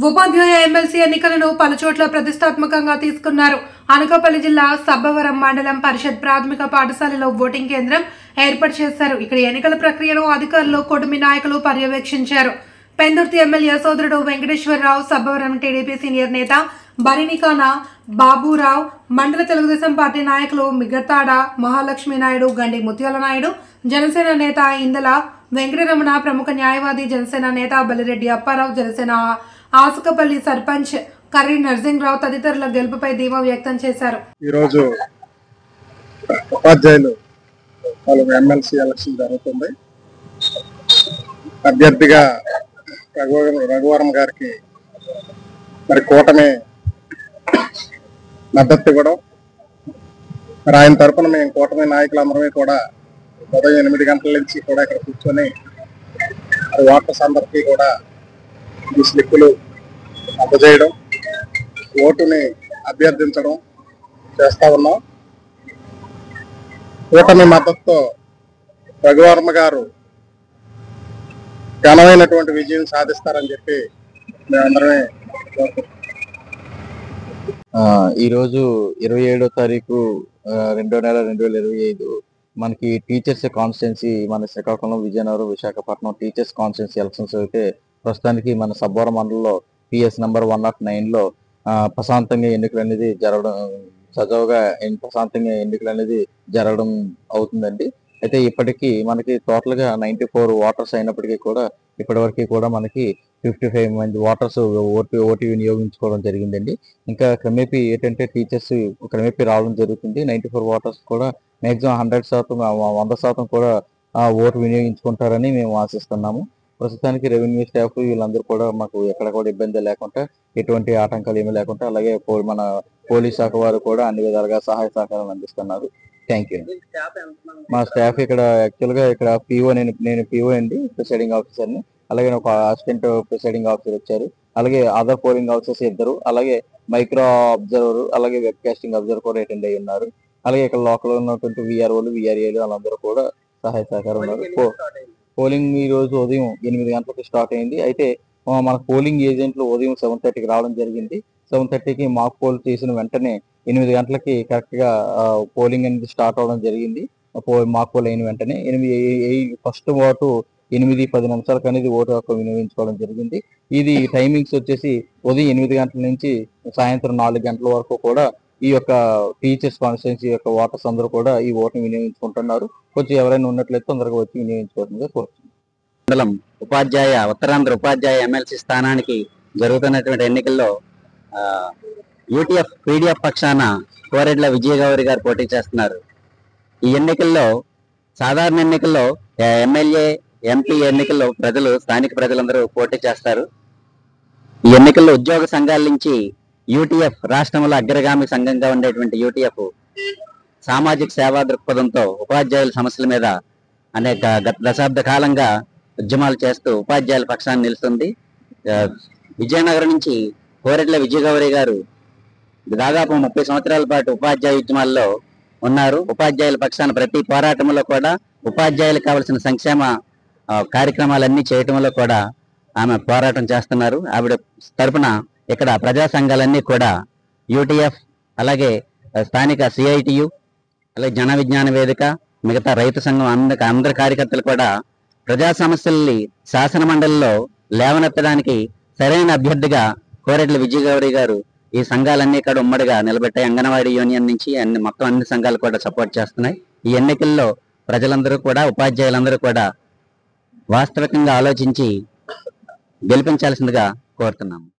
ఉపాధ్యాయ MLC ఎన్నికలను పలుచోట్ల ప్రతిష్టాత్మకంగా తీసుకున్నారు. అనకాపల్లి జిల్లా సబ్బవరం మండలం పరిషత్ ప్రాథమిక పాఠశాలలో ఓటింగ్ కేంద్రం ఏర్పాటు చేశారు. ఇక్కడ ఎన్నికల ప్రక్రియను అధికారులు, కుటుంబ నాయకులు పర్యవేక్షించారు. పెందుర్తి ఎమ్మెల్యే సోదరుడు వెంకటేశ్వరరావు, సబ్బవరం టీడీపీ సీనియర్ నేత బరినికాన బాబురావు, మండల తెలుగుదేశం పార్టీ నాయకులు మిగతాడ మహాలక్ష్మి నాయుడు, గండి ముత్యాల నాయుడు, జనసేన నేత ఇందల వెంకటరమణ, ప్రముఖ న్యాయవాది జనసేన నేత బలిరెడ్డి అప్పారావు, జనసేన ఆసుకపల్లి సర్పంచ్ కర్రీ నర్సింగ్రావు తదితరుల గెలుపుపై ధీమా వ్యక్తం చేశారు. ఈరోజు ఉపాధ్యాయులు ఎమ్మెల్సీ ఎలక్షన్ జరుగుతుంది. అభ్యర్థిగా రఘువరం గారికి మరి కూటమి మద్దతు ఇవ్వడం, మరి ఆయన తరఫున మేము కూటమి నాయకులందరమే కూడా ఉదయం 8 గంటల నుంచి కూడా ఇక్కడ కూర్చొని మరి ఓటర్స్ అందరికీ కూడా ఈ స్లిప్పులు అందజేయడం, ఓటుని అభ్యర్థించడం చేస్తా ఉన్నాం. కూటమి మద్దతుతో రఘువర్మ గారు ఘనమైనటువంటి విజయం సాధిస్తారని చెప్పి మేమందరమే ఈరోజు 27వ తారీఖు 2వ నెల 2025 మనకి టీచర్స్ కాన్స్టిట్యున్సీ మన Srikakulam, Vizianagaram, Visakhapatnam teachers constituency elections అయితే ప్రస్తుతానికి మన సబ్బవరం మండలంలో PS నంబర్ 109లో ప్రశాంతంగా ఎన్నికలు అనేది జరగడం, సజావుగా ప్రశాంతంగా ఎన్నికలు అనేది జరగడం అవుతుందండి. అయితే ఇప్పటికీ మనకి టోటల్గా 94 ఓటర్స్ అయినప్పటికీ కూడా ఇప్పటివరకు కూడా మనకి 55 మంది ఓటర్స్ ఓటు వినియోగించుకోవడం జరిగిందండి. ఇంకా క్రమేపీ ఏంటంటే టీచర్స్ క్రమేపీ రావడం జరుగుతుంది. 94 ఓటర్స్ కూడా మ్యాక్సిమం 100% కూడా ఓటు వినియోగించుకుంటారని మేము ఆశిస్తున్నాము. ప్రస్తుతానికి రెవెన్యూ స్టాఫ్ వీళ్ళందరూ కూడా మాకు ఎక్కడ కూడా ఇబ్బంది లేకుండా, ఎటువంటి ఆటంకాలు ఏమీ లేకుండా, అలాగే మన పోలీస్ శాఖ వారు కూడా అన్ని విధాలుగా సహాయ సహకారాలు అందిస్తున్నారు. Thank you. మా స్టాఫ్ ఇక్కడ యాక్చువల్గా ఇక్కడ PO నేను PO అండి, ప్రిసైడింగ్ ఆఫీసర్ని. అలాగే ఒక అసిస్టెంట్ ప్రిసైడింగ్ ఆఫీసర్ వచ్చారు. అలాగే అదర్ పోలింగ్ ఆఫీసర్స్ 2, అలాగే మైక్రో అబ్జర్వర్, అలాగే వెబ్ కాస్టింగ్ అబ్జర్వర్ కూడా అటెండ్ అయ్యి ఉన్నారు. అలాగే ఇక్కడ లోకల్ ఉన్నటువంటి VROలు, VRAలు వాళ్ళందరూ కూడా సహాయ సహకారం ఉన్నారు. పోలింగ్ ఈ రోజు ఉదయం 8 గంటలకు స్టార్ట్ అయింది. అయితే మన పోలింగ్ ఏజెంట్లు ఉదయం 7:30కి రావడం జరిగింది. 7:30కి మాక్ పోల్ చేసిన వెంటనే 8 గంటలకి కరెక్ట్ గా పోలింగ్ అనేది స్టార్ట్ అవడం జరిగింది. మాక్ పోల్ అయిన వెంటనే ఫస్ట్ ఓటు 8-10 నిమిషాలకు అనేది ఓటు హక్కు వినియోగించుకోవడం జరిగింది. ఇది టైమింగ్స్ వచ్చేసి ఉదయం 8 గంటల నుంచి సాయంత్రం 4 గంటల వరకు కూడా ఈ యొక్క టీచర్స్ కాన్స్టిట్యున్సీ యొక్క ఓటర్స్ అందరూ కూడా ఈ ఓటును వినియోగించుకుంటున్నారు. కొంచెం ఎవరైనా ఉన్నట్లయితే తొందరగా వచ్చి వినియోగించుకోవడంగా కోరుతున్నాం. మండలం ఉత్తరాంధ్ర ఉపాధ్యాయ ఎమ్మెల్సీ స్థానానికి జరుగుతున్నటువంటి ఎన్నికల్లో UTF PDF పక్షాన కోరెడ్ల విజయగౌరి గారు పోటీ చేస్తున్నారు. ఈ ఎన్నికల్లో సాధారణ ఎన్నికల్లో ఎమ్మెల్యే, MP ఎన్నికల్లో స్థానిక ప్రజలందరూ పోటీ చేస్తారు. ఈ ఎన్నికల్లో ఉద్యోగ సంఘాల నుంచి UTF రాష్ట్రంలో అగ్రగామి సంఘంగా ఉండేటువంటి UTF సామాజిక సేవా దృక్పథంతో ఉపాధ్యాయుల సమస్యల మీద అనేక దశాబ్ద కాలంగా ఉద్యమాలు చేస్తూ ఉపాధ్యాయుల పక్షాన్ని నిలుస్తుంది. విజయనగరం నుంచి కోరెడ్ల విజయగౌరి గారు దాదాపు 30 సంవత్సరాల పాటు ఉపాధ్యాయ ఉద్యమాల్లో ఉన్నారు. ఉపాధ్యాయుల పక్షాన ప్రతి పోరాటంలో కూడా ఉపాధ్యాయులకు కావలసిన సంక్షేమ కార్యక్రమాలన్నీ చేయటంలో కూడా ఆమె పోరాటం చేస్తున్నారు. ఆవిడ తరపున ఇక్కడ ప్రజా సంఘాలన్నీ కూడా UTF, అలాగే స్థానిక CITU, అలాగే జన విజ్ఞాన వేదిక, మిగతా రైతు సంఘం అందరి కార్యకర్తలు కూడా ప్రజా సమస్యల్ని శాసన మండలిలో లేవనెత్తడానికి సరైన అభ్యర్థిగా కోరెడ్ల విజయగౌరి గారు ఈ సంఘాలన్నీ కూడా ఉమ్మడిగా నిలబెట్టాయి. అంగన్వాడీ యూనియన్ నుంచి మొత్తం అన్ని సంఘాలు కూడా సపోర్ట్ చేస్తున్నాయి. ఈ ఎన్నికల్లో ప్రజలందరూ కూడా, ఉపాధ్యాయులందరూ కూడా వాస్తవికంగా ఆలోచించి గెలిపించాల్సిందిగా కోరుతున్నాము.